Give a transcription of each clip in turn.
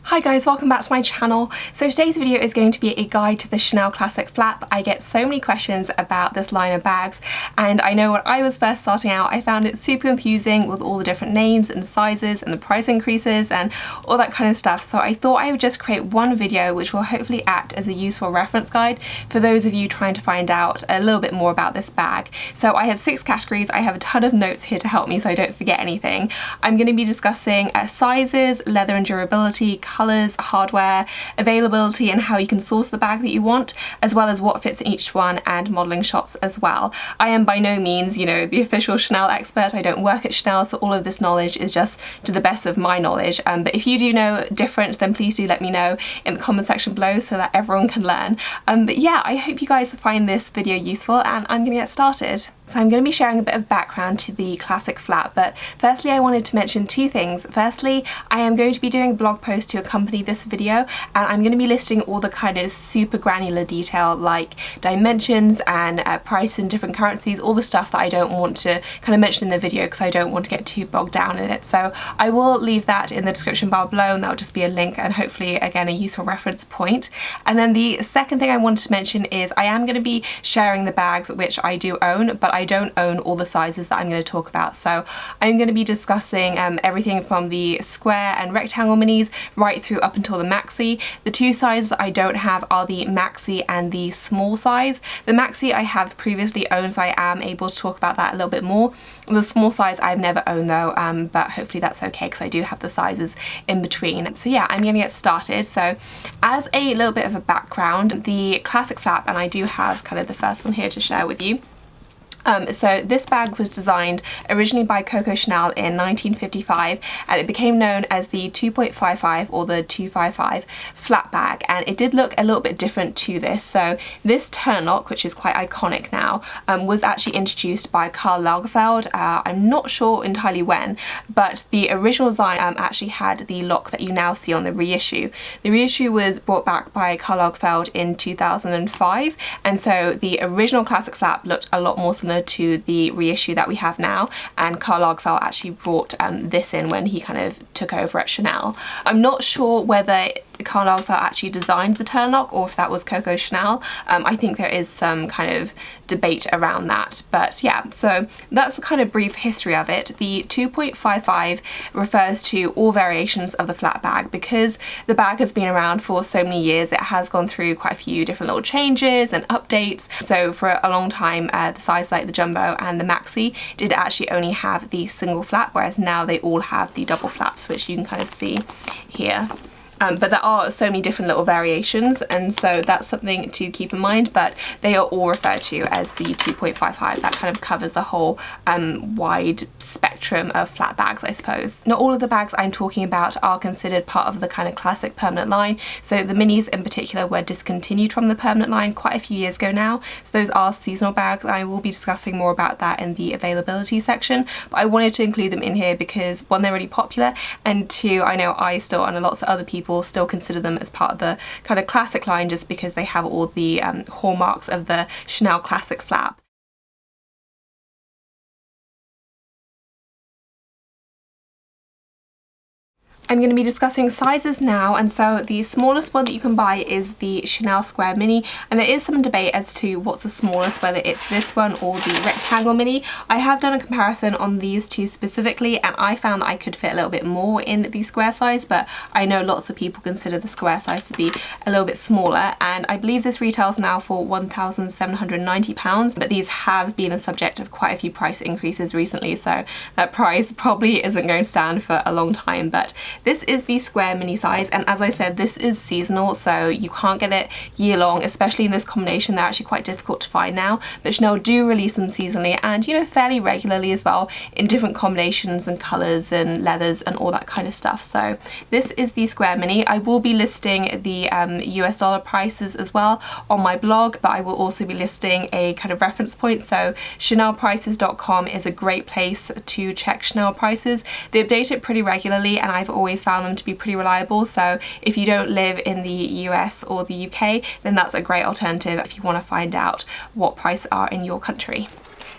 Hi guys, welcome back to my channel. So today's video is going to be a guide to the Chanel Classic Flap. I get so many questions about this line of bags, and I know when I was first starting out I found it super confusing with all the different names and sizes and the price increases and all that kind of stuff. So I thought I would just create one video which will hopefully act as a useful reference guide for those of you trying to find out a little bit more about this bag. So I have 6 categories. I have a ton of notes here to help me so I don't forget anything. I'm going to be discussing sizes, leather and durability, colours, hardware, availability and how you can source the bag that you want, as well as what fits in each one and modelling shots as well. I am by no means, you know, the official Chanel expert. I don't work at Chanel, so all of this knowledge is just to the best of my knowledge. But if you do know different, then please do let me know in the comment section below so that everyone can learn. But yeah, I hope you guys find this video useful, and I'm gonna get started. So I'm going to be sharing a bit of background to the Classic Flap, but firstly I wanted to mention 2 things. Firstly, I am going to be doing a blog post to accompany this video, and I'm going to be listing all the kind of super granular detail like dimensions and price in different currencies, all the stuff that I don't want to kind of mention in the video because I don't want to get too bogged down in it. So I will leave that in the description bar below, and that'll just be a link and hopefully again a useful reference point. And then the second thing I wanted to mention is I am going to be sharing the bags which I do own, but I don't own all the sizes that I'm going to talk about. So I'm going to be discussing everything from the square and rectangle minis right through up until the maxi. The 2 sizes I don't have are the maxi and the small size. The maxi I have previously owned, so I am able to talk about that a little bit more. The small size I've never owned though, but hopefully that's okay because I do have the sizes in between. So yeah, I'm going to get started. So as a little bit of a background, the Classic Flap, and I do have kind of the first one here to share with you. So this bag was designed originally by Coco Chanel in 1955, and it became known as the 2.55 or the 255 flat bag, and it did look a little bit different to this. So this turnlock, which is quite iconic now, was actually introduced by Karl Lagerfeld. I'm not sure entirely when, but the original design actually had the lock that you now see on the reissue. The reissue was brought back by Karl Lagerfeld in 2005, and so the original Classic Flap looked a lot more similar to the reissue that we have now, and Karl Lagerfeld actually brought this in when he kind of took over at Chanel. I'm not sure whether Karl Lagerfeld actually designed the turnlock or if that was Coco Chanel. I think there is some kind of debate around that, but yeah, so that's the kind of brief history of it. The 2.55 refers to all variations of the flat bag. Because the bag has been around for so many years, it has gone through quite a few different little changes and updates. So for a long time the size like the jumbo and the maxi did actually only have the single flap, whereas now they all have the double flaps, which you can kind of see here. But there are so many different little variations, and so that's something to keep in mind, but they are all referred to as the 2.55. That kind of covers the whole wide spectrum of flat bags, I suppose. Not all of the bags I'm talking about are considered part of the kind of classic permanent line, so the minis in particular were discontinued from the permanent line quite a few years ago now, so those are seasonal bags. I will be discussing more about that in the availability section, but I wanted to include them in here because 1, they're really popular, and 2, I know I still, and lots of other people still consider them as part of the kind of classic line just because they have all the hallmarks of the Chanel Classic Flap. I'm going to be discussing sizes now, and so the smallest one that you can buy is the Chanel Square Mini, and there is some debate as to what's the smallest, whether it's this one or the Rectangle Mini. I have done a comparison on these 2 specifically, and I found that I could fit a little bit more in the square size, but I know lots of people consider the square size to be a little bit smaller, and I believe this retails now for £1,790, but these have been a subject of quite a few price increases recently, so that price probably isn't going to stand for a long time. But this is the square mini size, and as I said, this is seasonal, so you can't get it year long, especially in this combination. They're actually quite difficult to find now, but Chanel do release them seasonally and, you know, fairly regularly as well, in different combinations and colours and leathers and all that kind of stuff. So this is the square mini. I will be listing the US dollar prices as well on my blog, but I will also be listing a kind of reference point. So chanelprices.com is a great place to check Chanel prices. They update it pretty regularly, and I've always always found them to be pretty reliable. So if you don't live in the US or the UK, then that's a great alternative if you want to find out what prices are in your country.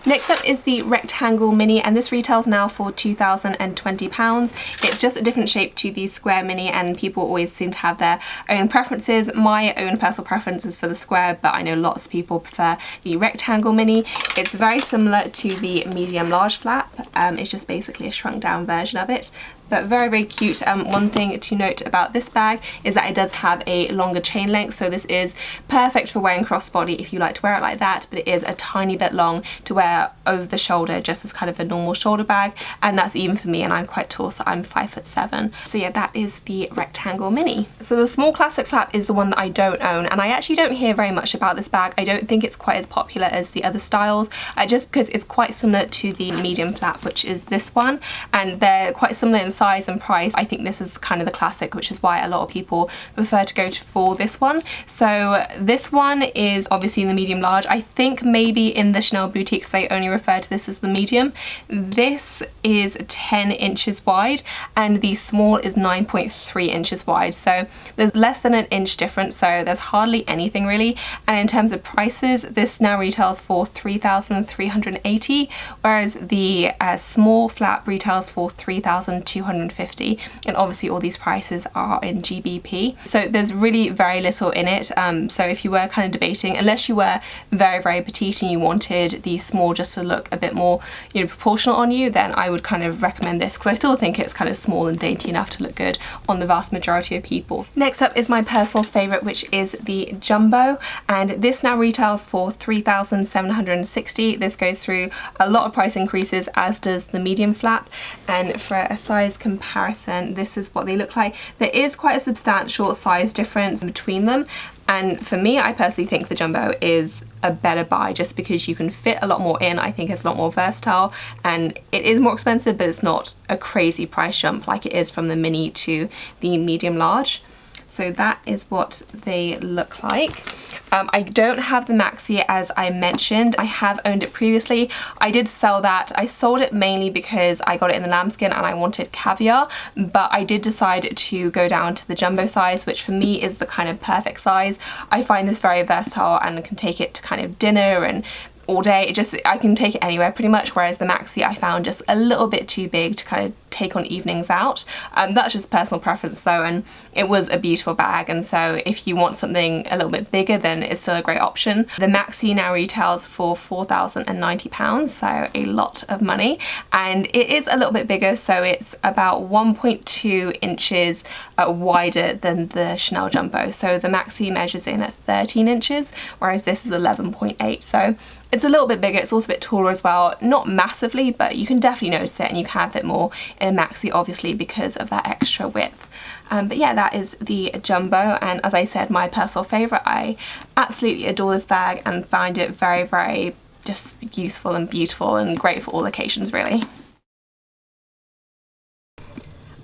Next up is the rectangle mini, and this retails now for £2,020. It's just a different shape to the square mini, and people always seem to have their own preferences. My own personal preference is for the square, but I know lots of people prefer the rectangle mini. It's very similar to the medium large flap. It's just basically a shrunk down version of it, but very, very cute. One thing to note about this bag is that it does have a longer chain length, so this is perfect for wearing crossbody if you like to wear it like that, but it is a tiny bit long to wear over the shoulder just as kind of a normal shoulder bag, and that's even for me, and I'm quite tall, so I'm 5'7". So yeah, that is the rectangle mini. So the small classic flap is the one that I don't own, and I actually don't hear very much about this bag. I don't think it's quite as popular as the other styles, just because it's quite similar to the medium flap, which is this one, and they're quite similar in size and price. I think this is kind of the classic, which is why a lot of people prefer to go for this one. So this one is obviously in the medium large. I think maybe in the Chanel boutiques they only refer to this as the medium. This is 10 inches wide and the small is 9.3 inches wide, so there's less than an inch difference, so there's hardly anything really. And in terms of prices, this now retails for $3,380, whereas the small flap retails for $3,250, and obviously all these prices are in GBP, so there's really very little in it. So if you were kind of debating, unless you were very, very petite and you wanted the small just to look a bit more, you know, proportional on you, then I would kind of recommend this, because I still think it's kind of small and dainty enough to look good on the vast majority of people. Next up is my personal favourite, which is the jumbo, and this now retails for $3,760. This goes through a lot of price increases, as does the medium flap, and for a size comparison, this is what they look like. There is quite a substantial size difference between them, and for me, I personally think the jumbo is a better buy just because you can fit a lot more in. I think it's a lot more versatile, and it is more expensive, but it's not a crazy price jump like it is from the mini to the medium large. So that is what they look like. I don't have the maxi, as I mentioned. I have owned it previously. I did sell that. I sold it mainly because I got it in the lambskin and I wanted caviar, but I did decide to go down to the jumbo size, which for me is the kind of perfect size. I find this very versatile and can take it to kind of dinner and all day. I can take it anywhere pretty much, whereas the maxi I found just a little bit too big to kind of take on evenings out. That's just personal preference though, and it was a beautiful bag, and so if you want something a little bit bigger, then it's still a great option. The maxi now retails for £4,090, so a lot of money, and it is a little bit bigger, so it's about 1.2 inches wider than the Chanel jumbo. So the maxi measures in at 13 inches, whereas this is 11.8, so it's a little bit bigger. It's also a bit taller as well, not massively, but you can definitely notice it, and you can have it more in a maxi obviously because of that extra width. But yeah, that is the jumbo, and as I said, my personal favourite. I absolutely adore this bag and find it very, very just useful and beautiful and great for all occasions really.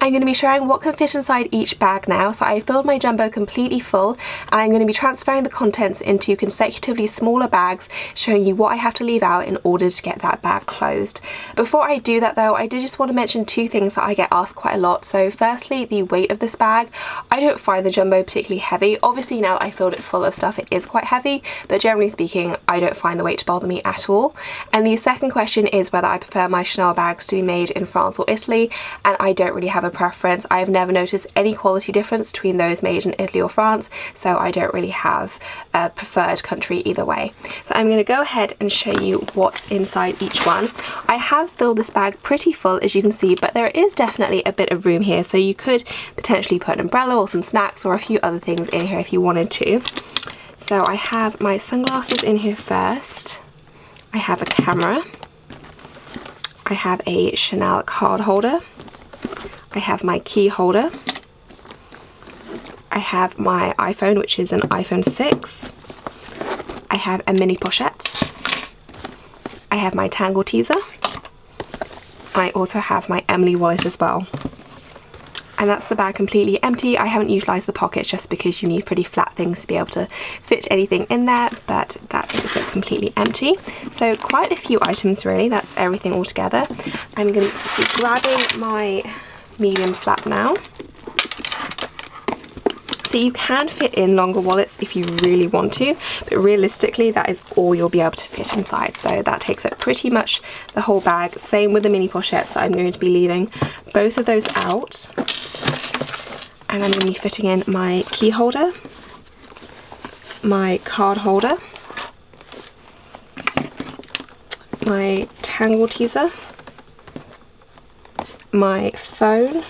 I'm going to be showing what can fit inside each bag now. So I filled my jumbo completely full, and I'm going to be transferring the contents into consecutively smaller bags, showing you what I have to leave out in order to get that bag closed. Before I do that though, I did just want to mention two things that I get asked quite a lot. So firstly, the weight of this bag. I don't find the jumbo particularly heavy. Obviously now that I filled it full of stuff, it is quite heavy, but generally speaking, I don't find the weight to bother me at all. And the second question is whether I prefer my Chanel bags to be made in France or Italy, and I don't really have a preference. I've never noticed any quality difference between those made in Italy or France, so I don't really have a preferred country either way. So I'm going to go ahead and show you what's inside each one. I have filled this bag pretty full, as you can see, but there is definitely a bit of room here, so you could potentially put an umbrella or some snacks or a few other things in here if you wanted to. So I have my sunglasses in here first. I have a camera. I have a Chanel card holder. I have my key holder. I have my iPhone, which is an iPhone 6. I have a mini pochette. I have my Tangle teaser. I also have my Emily wallet as well. And that's the bag completely empty. I haven't utilised the pockets just because you need pretty flat things to be able to fit anything in there, but that is it completely empty. So quite a few items really, that's everything all together. I'm going to be grabbing my medium flap now. Obviously you can fit in longer wallets if you really want to, but realistically that is all you'll be able to fit inside, so that takes up pretty much the whole bag. Same with the mini pochettes, so I'm going to be leaving both of those out, and I'm going to be fitting in my key holder, my card holder, my tangle teaser, my phone,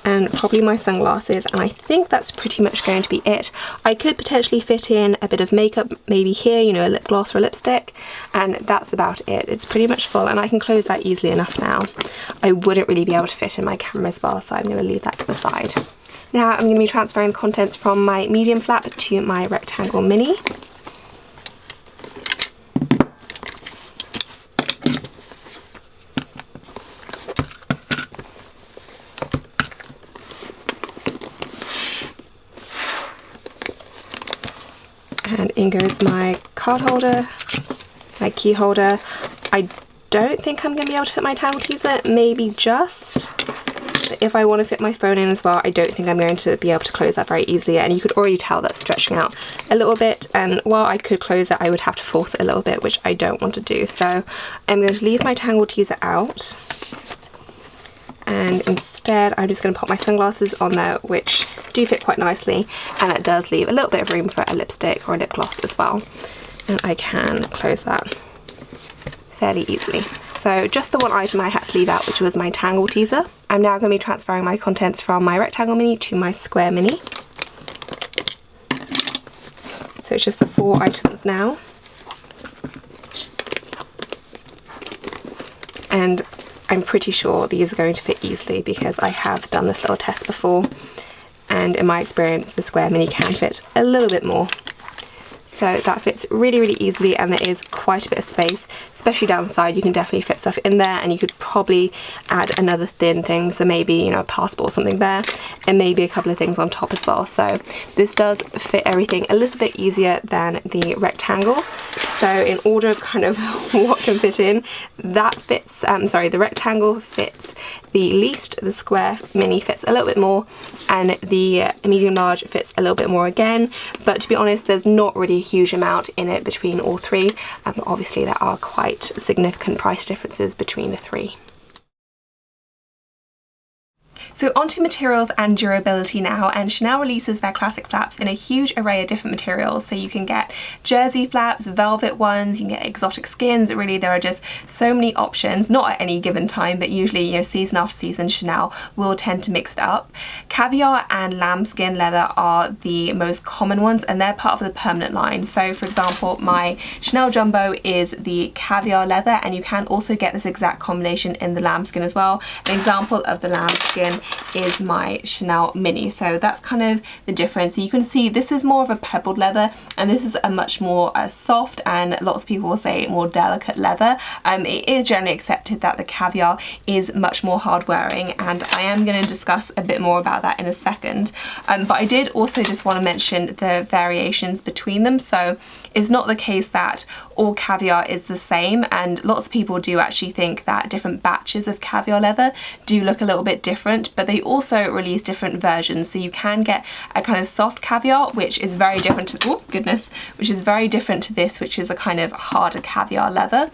and probably my sunglasses, and I think that's pretty much going to be it. I could potentially fit in a bit of makeup maybe here, you know, a lip gloss or a lipstick, and that's about it. It's pretty much full, and I can close that easily enough now. I wouldn't really be able to fit in my camera as well, so I'm going to leave that to the side. Now I'm going to be transferring the contents from my medium flap to my rectangle mini. And in goes my card holder, my key holder. I don't think I'm going to be able to fit my tangle teaser, maybe just. But if I want to fit my phone in as well, I don't think I'm going to be able to close that very easily, and you could already tell that's stretching out a little bit, and while I could close it, I would have to force it a little bit, which I don't want to do. So I'm going to leave my tangle teaser out, and instead I'm just going to pop my sunglasses on there, which do fit quite nicely, and that does leave a little bit of room for a lipstick or a lip gloss as well, and I can close that fairly easily. So just the one item I had to leave out, which was my tangle teaser. I'm now going to be transferring my contents from my rectangle mini to my square mini. So it's just the 4 items now. And I'm pretty sure these are going to fit easily because I have done this little test before, and in my experience the square mini can fit a little bit more. So that fits really, really easily, and there is quite a bit of space, especially down the side. You can definitely fit stuff in there, and you could probably add another thin thing, so maybe, you know, a passport or something there, and maybe a couple of things on top as well. So this does fit everything a little bit easier than the rectangle. So in order of kind of what can fit in, that fits, the rectangle fits the least, the square mini fits a little bit more, and the medium large fits a little bit more again. But to be honest, there's not really a huge amount in it between all three. Obviously there are quite significant price differences between the three. So onto materials and durability now, and Chanel releases their classic flaps in a huge array of different materials. So you can get jersey flaps, velvet ones, you can get exotic skins. Really, there are just so many options, not at any given time, but usually, you know, season after season, Chanel will tend to mix it up. Caviar and lambskin leather are the most common ones, and they're part of the permanent line. So for example, my Chanel Jumbo is the caviar leather, and you can also get this exact combination in the lambskin as well. An example of the lambskin is my Chanel Mini, so that's kind of the difference. You can see this is more of a pebbled leather, and this is a much more soft, and lots of people will say more delicate leather. It is generally accepted that the caviar is much more hard wearing, and I am going to discuss a bit more about that in a second. But I did also just want to mention the variations between them. So it's not the case that all caviar is the same, and lots of people do actually think that different batches of caviar leather do look a little bit different, but they also release different versions. So you can get a kind of soft caviar, which is very different to, oh goodness, which is very different to this, which is a kind of harder caviar leather.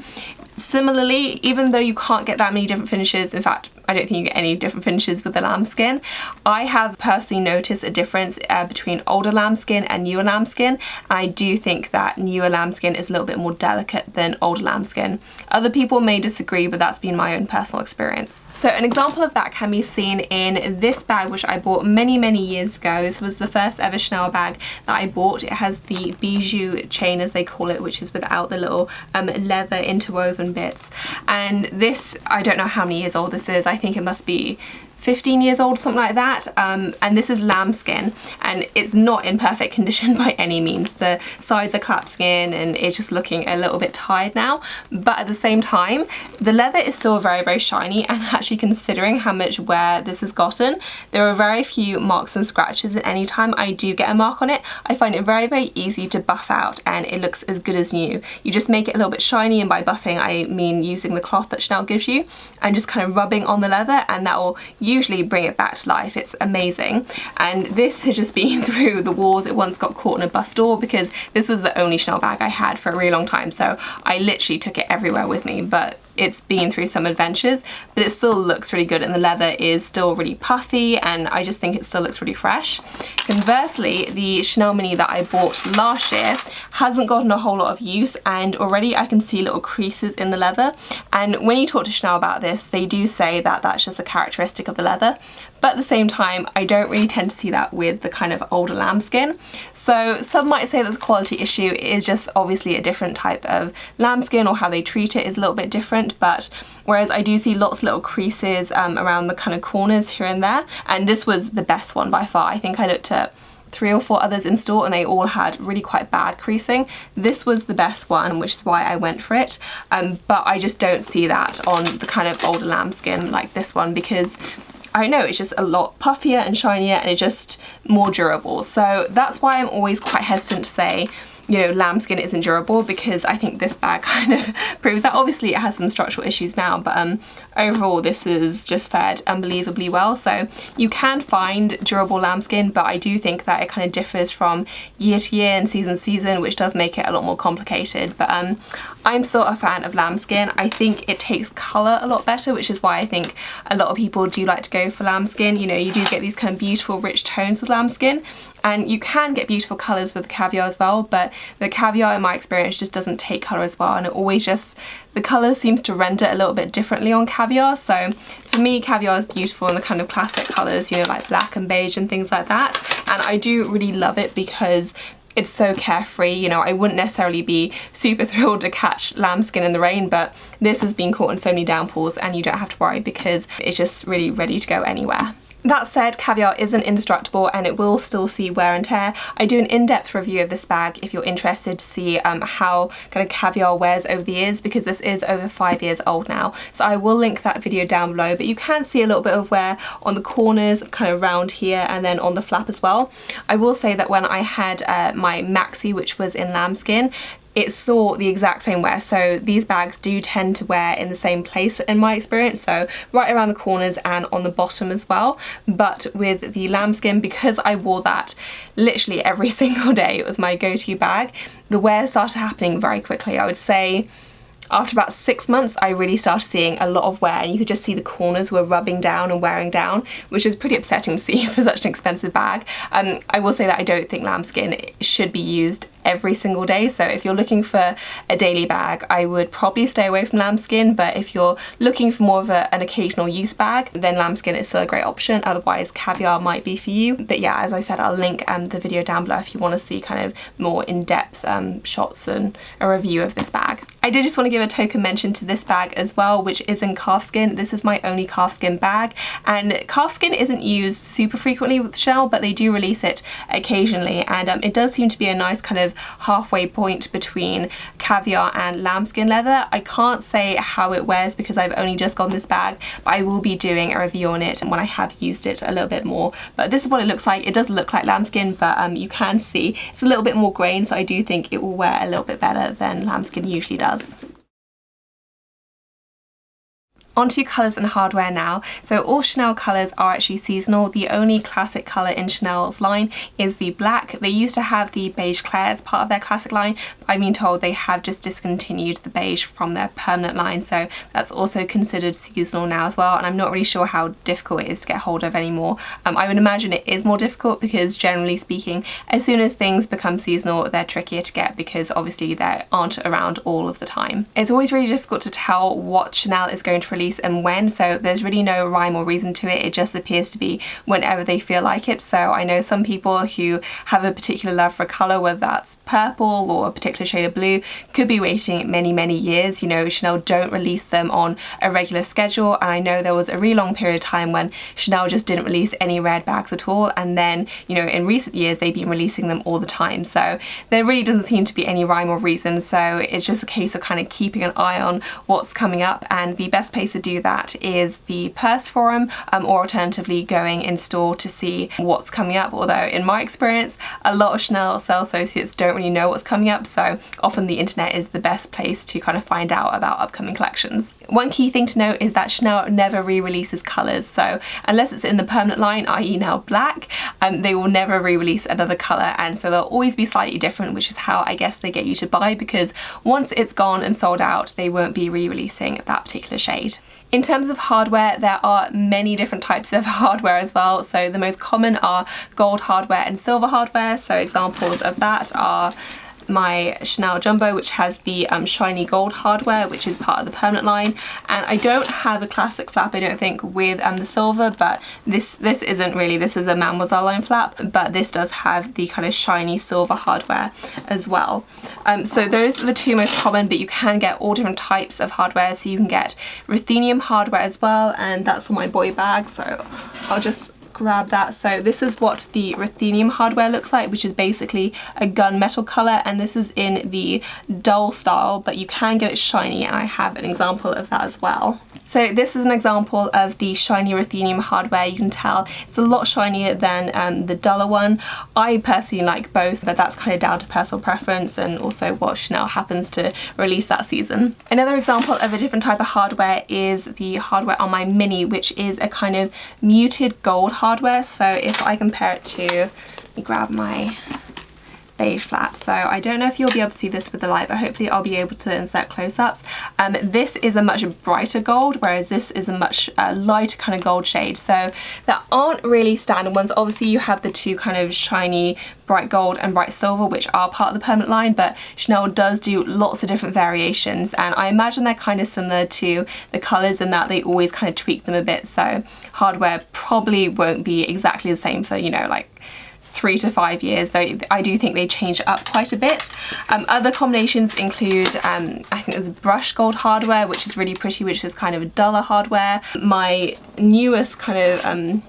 Similarly, even though you can't get that many different finishes, in fact, I don't think you get any different finishes with the lambskin, I have personally noticed a difference between older lambskin and newer lambskin, and I do think that newer lambskin is a little bit more delicate than older lambskin. Other people may disagree, but that's been my own personal experience. So an example of that can be seen in this bag, which I bought many, many years ago. This was the first ever Chanel bag that I bought. It has the bijou chain, as they call it, which is without the little leather interwoven bits. And this, I don't know how many years old this is. I think it must be 15 years old, something like that, and this is lambskin, and it's not in perfect condition by any means. The sides are clap skin, and it's just looking a little bit tired now, but at the same time the leather is still very, very shiny, and actually considering how much wear this has gotten, there are very few marks and scratches, and anytime I do get a mark on it, I find it very, very easy to buff out, and it looks as good as new. You just make it a little bit shiny, and by buffing I mean using the cloth that Chanel gives you and just kind of rubbing on the leather, and that will usually bring it back to life. It's amazing. And this has just been through the walls. It once got caught in a bus door because this was the only Chanel bag I had for a really long time, so I literally took it everywhere with me, but it's been through some adventures, but it still looks really good, and the leather is still really puffy, and I just think it still looks really fresh. Conversely, the Chanel Mini that I bought last year hasn't gotten a whole lot of use, and already I can see little creases in the leather. And when you talk to Chanel about this, they do say that that's just a characteristic of the leather. But at the same time, I don't really tend to see that with the kind of older lambskin. So some might say that's a quality issue. It is just obviously a different type of lambskin, or how they treat it is a little bit different. But whereas I do see lots of little creases around the kind of corners here and there, and this was the best one by far. I think I looked at 3 or 4 others in store and they all had really quite bad creasing. This was the best one, which is why I went for it. But I just don't see that on the kind of older lambskin like this one, because I don't know, it's just a lot puffier and shinier, and it's just more durable. So that's why I'm always quite hesitant to say, you know, lambskin isn't durable, because I think this bag kind of proves that. Obviously it has some structural issues now, but overall this is just fared unbelievably well. So you can find durable lambskin, but I do think that it kind of differs from year to year and season to season, which does make it a lot more complicated. But I'm still a fan of lambskin. I think it takes colour a lot better, which is why I think a lot of people do like to go for lambskin. You know, you do get these kind of beautiful rich tones with lambskin, and you can get beautiful colours with the caviar as well, but the caviar in my experience just doesn't take colour as well, and it always just, the colour seems to render a little bit differently on caviar. So for me, caviar is beautiful in the kind of classic colours, you know, like black and beige and things like that, and I do really love it because it's so carefree. You know, I wouldn't necessarily be super thrilled to catch lambskin in the rain, but this has been caught in so many downpours and you don't have to worry because it's just really ready to go anywhere. That said, caviar isn't indestructible and it will still see wear and tear. I do an in-depth review of this bag if you're interested to see how kind of caviar wears over the years, because this is over 5 years old now. So I will link that video down below, but you can see a little bit of wear on the corners, kind of around here, and then on the flap as well. I will say that when I had my maxi, which was in lambskin, it saw the exact same wear. So these bags do tend to wear in the same place in my experience, so right around the corners and on the bottom as well. But with the lambskin, because I wore that literally every single day, it was my go-to bag, the wear started happening very quickly. I would say after about 6 months, I really started seeing a lot of wear, and you could just see the corners were rubbing down and wearing down, which is pretty upsetting to see for such an expensive bag. I will say that I don't think lambskin should be used every single day, so if you're looking for a daily bag, I would probably stay away from lambskin. But if you're looking for more of an occasional use bag, then lambskin is still a great option. Otherwise, caviar might be for you. But yeah, as I said, I'll link the video down below if you want to see kind of more in-depth shots and a review of this bag. I did just want to give a token mention to this bag as well, which is in calfskin. This is my only calfskin bag, and calfskin isn't used super frequently with Chanel, but they do release it occasionally, and it does seem to be a nice kind of halfway point between caviar and lambskin leather. I can't say how it wears because I've only just got this bag, but I will be doing a review on it when I have used it a little bit more. But this is what it looks like. It does look like lambskin, but you can see it's a little bit more grain, so I do think it will wear a little bit better than lambskin usually does. Onto colours and hardware now. So all Chanel colours are actually seasonal. The only classic colour in Chanel's line is the black. They used to have the beige clair as part of their classic line, but I've been told they have just discontinued the beige from their permanent line, so that's also considered seasonal now as well, and I'm not really sure how difficult it is to get hold of anymore. I would imagine it is more difficult because, generally speaking, as soon as things become seasonal, they're trickier to get because obviously they aren't around all of the time. It's always really difficult to tell what Chanel is going to release and when, so there's really no rhyme or reason to it. It just appears to be whenever they feel like it. So I know some people who have a particular love for a colour, whether that's purple or a particular shade of blue, could be waiting many years. You know, Chanel don't release them on a regular schedule, and I know there was a really long period of time when Chanel just didn't release any red bags at all, and then, you know, in recent years they've been releasing them all the time. So there really doesn't seem to be any rhyme or reason, so it's just a case of kind of keeping an eye on what's coming up, and the best place to do that is the purse forum, or alternatively going in store to see what's coming up, although in my experience a lot of Chanel sales associates don't really know what's coming up, so often the internet is the best place to kind of find out about upcoming collections. One key thing to note is that Chanel never re-releases colours, so unless it's in the permanent line, i.e. now black, they will never re-release another colour, and so they'll always be slightly different, which is how I guess they get you to buy, because once it's gone and sold out, they won't be re-releasing that particular shade. In terms of hardware, there are many different types of hardware as well. So the most common are gold hardware and silver hardware. So examples of that are my Chanel Jumbo, which has the shiny gold hardware, which is part of the permanent line, and I don't have a classic flap, I don't think, with the silver, but this isn't really, this is a Mademoiselle line flap, but this does have the kind of shiny silver hardware as well. So those are the two most common, but you can get all different types of hardware. So you can get ruthenium hardware as well, and that's for my boy bag, so I'll just grab that. So this is what the ruthenium hardware looks like, which is basically a gunmetal colour, and this is in the dull style, but you can get it shiny, and I have an example of that as well. So this is an example of the shiny ruthenium hardware. You can tell it's a lot shinier than the duller one. I personally like both, but that's kind of down to personal preference and also what Chanel happens to release that season. Another example of a different type of hardware is the hardware on my Mini, which is a kind of muted gold hardware. So if I compare it to, let me grab my beige flap. So I don't know if you'll be able to see this with the light, but hopefully I'll be able to insert close-ups. This is a much brighter gold, whereas this is a much lighter kind of gold shade. So there aren't really standard ones. Obviously you have the two kind of shiny bright gold and bright silver, which are part of the permanent line, but Chanel does do lots of different variations, and I imagine they're kind of similar to the colours in that they always kind of tweak them a bit. So hardware probably won't be exactly the same for, you know, like 3 to 5 years, though I do think they change up quite a bit. Other combinations include, I think there's brush gold hardware, which is really pretty, which is kind of a duller hardware. My newest kind of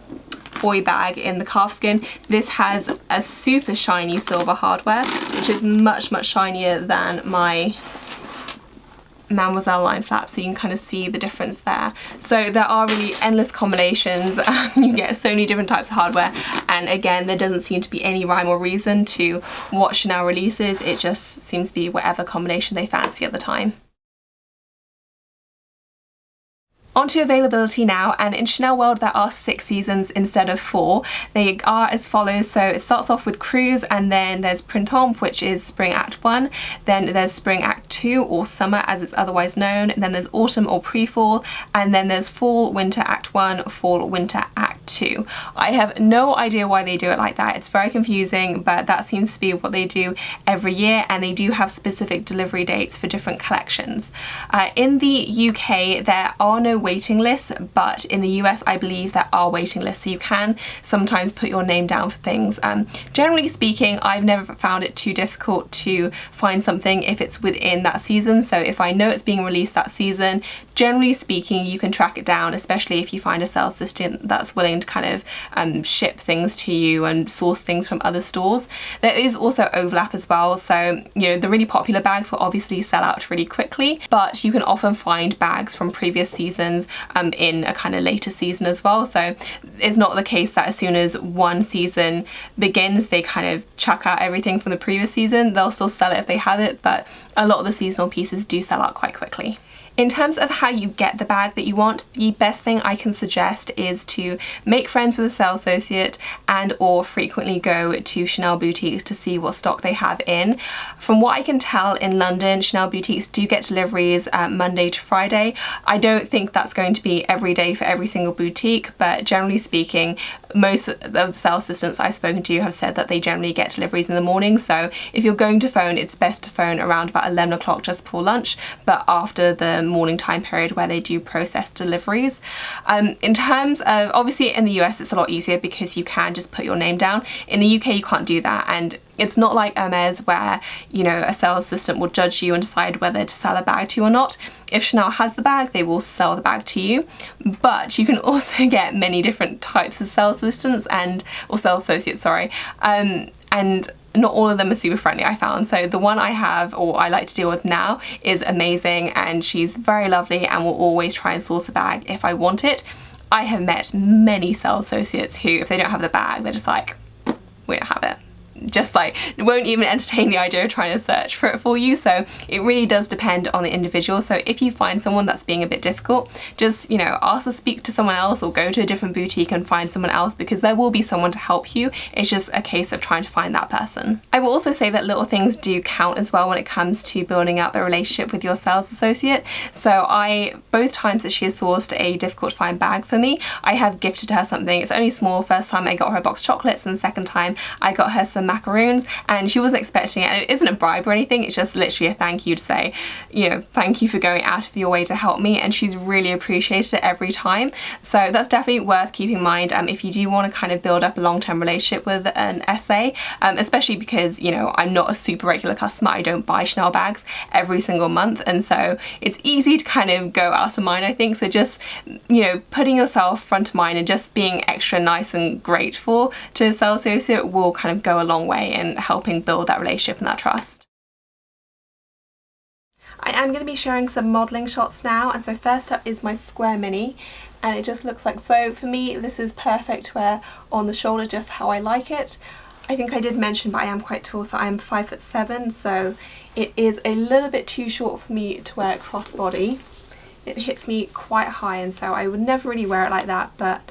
boy bag in the calfskin, this has a super shiny silver hardware, which is much shinier than my Mademoiselle line flap, so you can kind of see the difference there. So there are really endless combinations. You get so many different types of hardware, and again, there doesn't seem to be any rhyme or reason to what Chanel releases. It just seems to be whatever combination they fancy at the time. Onto availability now, and in Chanel World there are 6 seasons instead of 4. They are as follows. So it starts off with Cruise, and then there's Printemps, which is Spring Act 1, then there's Spring Act 2, or Summer as it's otherwise known, then there's Autumn or Pre-Fall, and then there's Fall Winter Act 1, Fall Winter Act 2. I have no idea why they do it like that. It's very confusing, but that seems to be what they do every year, and they do have specific delivery dates for different collections. In the UK there are no waiting lists, but in the US I believe there are waiting lists, so you can sometimes put your name down for things. Generally speaking, I've never found it too difficult to find something if it's within that season. So if I know it's being released that season, generally speaking you can track it down, especially if you find a sales assistant that's willing to kind of ship things to you and source things from other stores. There is also overlap as well, so you know the really popular bags will obviously sell out really quickly, but you can often find bags from previous seasons in a kind of later season as well. So it's not the case that as soon as one season begins they kind of chuck out everything from the previous season. They'll still sell it if they have it, but a lot of the seasonal pieces do sell out quite quickly. In terms of how you get the bag that you want, the best thing I can suggest is to make friends with a sales associate and or frequently go to Chanel boutiques to see what stock they have in. From what I can tell in London, Chanel boutiques do get deliveries Monday to Friday. I don't think that's going to be every day for every single boutique, but generally speaking, most of the sales assistants I've spoken to have said that they generally get deliveries in the morning. So if you're going to phone, it's best to phone around about 11 o'clock just before lunch, but after the morning time period where they do process deliveries. In terms of, obviously in the US it's a lot easier because you can just put your name down. In the UK you can't do that, and it's not like Hermes where, you know, a sales assistant will judge you and decide whether to sell a bag to you or not. If Chanel has the bag, they will sell the bag to you, but you can also get many different types of sales assistants or sales associates, sorry, and not all of them are super friendly, I found. So the one I have, or I like to deal with now, is amazing, and she's very lovely and will always try and source a bag if I want it. I have met many sales associates who, if they don't have the bag, they're just like, we don't have it. Just like won't even entertain the idea of trying to search for it for you. So it really does depend on the individual. So if you find someone that's being a bit difficult, just, you know, ask to speak to someone else or go to a different boutique and find someone else, because there will be someone to help you. It's just a case of trying to find that person. I will also say that little things do count as well when it comes to building up a relationship with your sales associate. So both times that she has sourced a difficult to find bag for me, I have gifted her something. It's only small. First time I got her a box of chocolates, and the second time I got her some macaroons, and she wasn't expecting it. And it isn't a bribe or anything, it's just literally a thank you to say, you know, thank you for going out of your way to help me, and she's really appreciated it every time. So that's definitely worth keeping in mind if you do want to kind of build up a long-term relationship with an SA, especially because, you know, I'm not a super regular customer. I don't buy Chanel bags every single month, and so it's easy to kind of go out of mind, I think. So just, you know, putting yourself front of mind and just being extra nice and grateful to a sales associate will kind of go a long way in helping build that relationship and that trust. I am going to be sharing some modelling shots now, and so first up is my square mini, and it just looks like so. For me, this is perfect to wear on the shoulder, just how I like it. I think I did mention, but I am quite tall, so I am 5'7", so it is a little bit too short for me to wear crossbody. It hits me quite high, and so I would never really wear it like that, but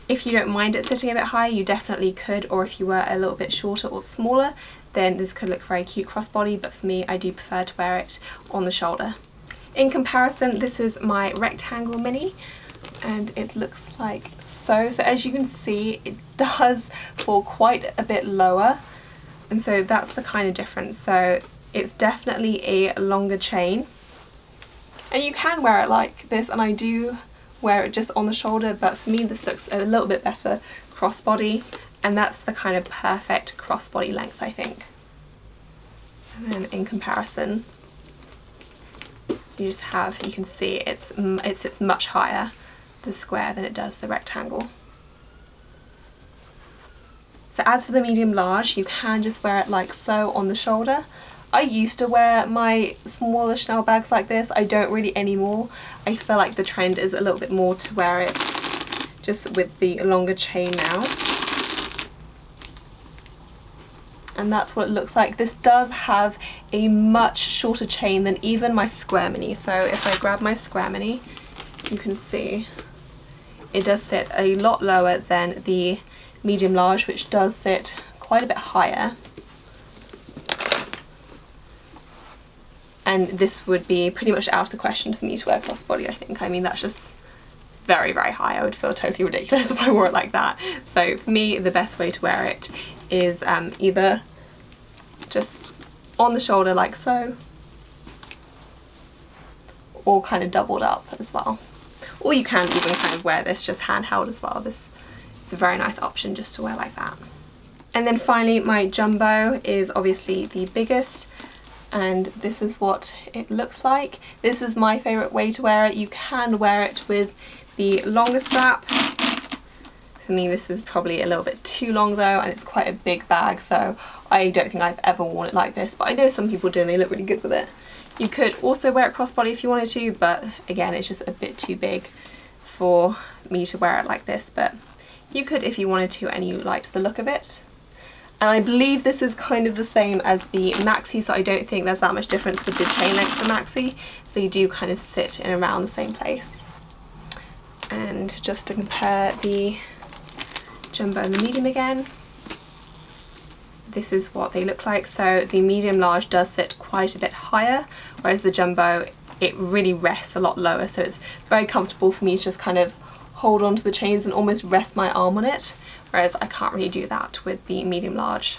if you don't mind it sitting a bit higher, you definitely could, or if you were a little bit shorter or smaller, then this could look very cute crossbody, but for me, I do prefer to wear it on the shoulder. In comparison, this is my rectangle mini, and it looks like so. So as you can see, it does fall quite a bit lower, and so that's the kind of difference. So it's definitely a longer chain, and you can wear it like this, and I do wear it just on the shoulder, but for me this looks a little bit better crossbody, and that's the kind of perfect crossbody length, I think. And then in comparison, you can see it sits much higher, the square, than it does the rectangle. So as for the medium large, you can just wear it like so on the shoulder. I used to wear my smaller Chanel bags like this. I don't really anymore. I feel like the trend is a little bit more to wear it just with the longer chain now. And that's what it looks like. This does have a much shorter chain than even my square mini. So if I grab my square mini, you can see it does sit a lot lower than the medium large, which does sit quite a bit higher. And this would be pretty much out of the question for me to wear crossbody, I think. I mean, that's just very, very high. I would feel totally ridiculous if I wore it like that. So for me, the best way to wear it is either just on the shoulder like so, or kind of doubled up as well. Or you can even kind of wear this just handheld as well. It's a very nice option just to wear like that. And then finally, my jumbo is obviously the biggest, and this is what it looks like. This is my favourite way to wear it. You can wear it with the longer strap. For me, this is probably a little bit too long though, and it's quite a big bag, so I don't think I've ever worn it like this, but I know some people do and they look really good with it. You could also wear it crossbody if you wanted to, but again, it's just a bit too big for me to wear it like this, but you could if you wanted to and you liked the look of it. And I believe this is kind of the same as the maxi, so I don't think there's that much difference with the chain length of the maxi. They do kind of sit in around the same place. And just to compare the jumbo and the medium again, this is what they look like. So the medium large does sit quite a bit higher, whereas the jumbo, it really rests a lot lower, so it's very comfortable for me to just kind of hold onto the chains and almost rest my arm on it, whereas I can't really do that with the medium large.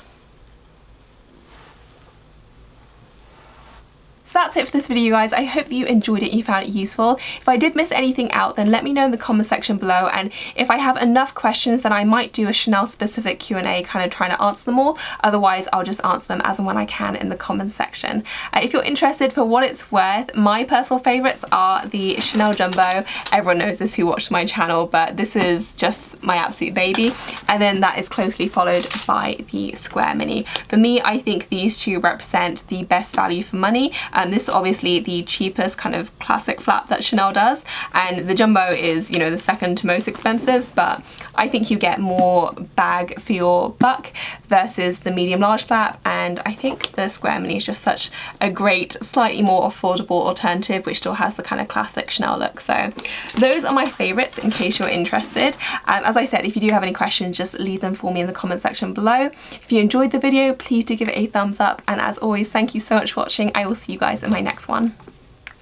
So that's it for this video, guys. I hope that you enjoyed it and you found it useful. If I did miss anything out, then let me know in the comment section below, and if I have enough questions then I might do a Chanel specific Q&A kind of trying to answer them all. Otherwise I'll just answer them as and when I can in the comments section. If you're interested, for what it's worth, my personal favourites are the Chanel Jumbo. Everyone knows this who watched my channel, but this is just my absolute baby. And then that is closely followed by the Square Mini. For me, I think these two represent the best value for money. This is obviously the cheapest kind of classic flap that Chanel does, and the Jumbo is, you know, the second to most expensive, but I think you get more bag for your buck versus the medium large flap, and I think the Square Mini is just such a great, slightly more affordable alternative which still has the kind of classic Chanel look. So those are my favourites in case you're interested. As I said, if you do have any questions, just leave them for me in the comment section below. If you enjoyed the video, please do give it a thumbs up, and as always, thank you so much for watching. I will see you guys in my next one.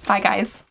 Bye guys.